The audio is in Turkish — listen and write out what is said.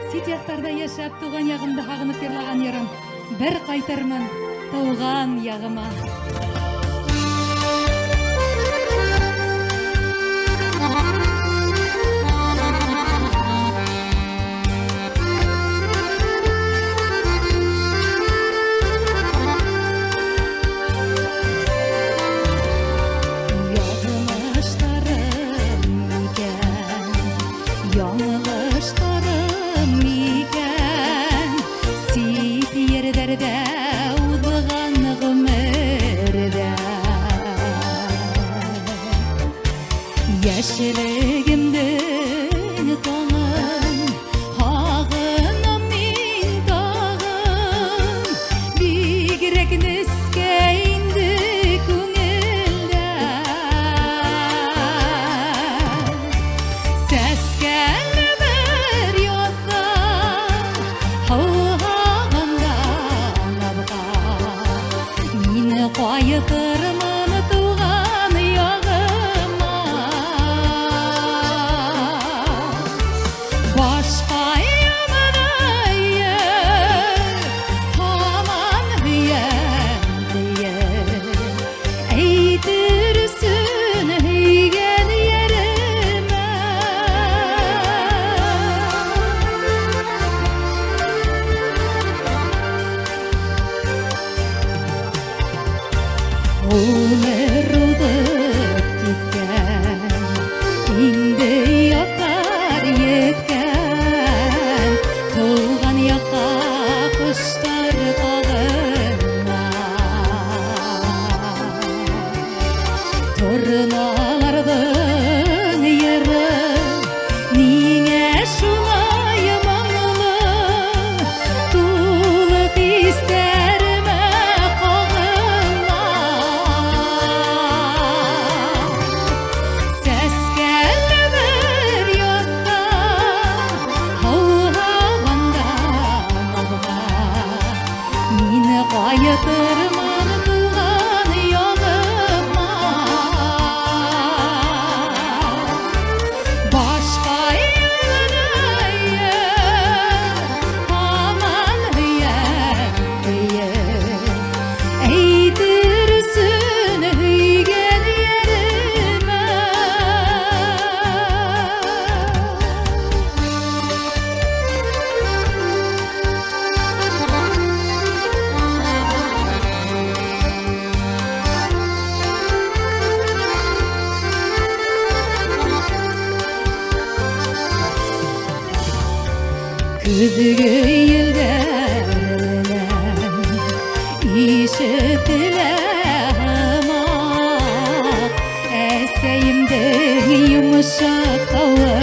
Ситяқтарда яшап, туған яғымды хағынып ерлаған ерім. Бір қайтармын туған яғыма. Yaşlığımdın tanım, hağınam min tağım, bigrek niskeyndi күңелден. Сәскәлі бір ятта, хауғанда набға, мені қайытырмын туған яғыма. Başka yanına aman diye eğdirsin gel yerime. Ömür uduk gitken indi yakar yetken tuğan yaka kuşlar bağına. Tornalardan yeri niye şulay mağlı tuluk isterime kağına. Seskelli bir yatta hauğanda nabga, meni qaytırman tuğan yağıma. Başka yanına aman diye eğdirsin gel yerime. Күзгі елдерінен ишетілемақ, әсейімді йумшақ тауы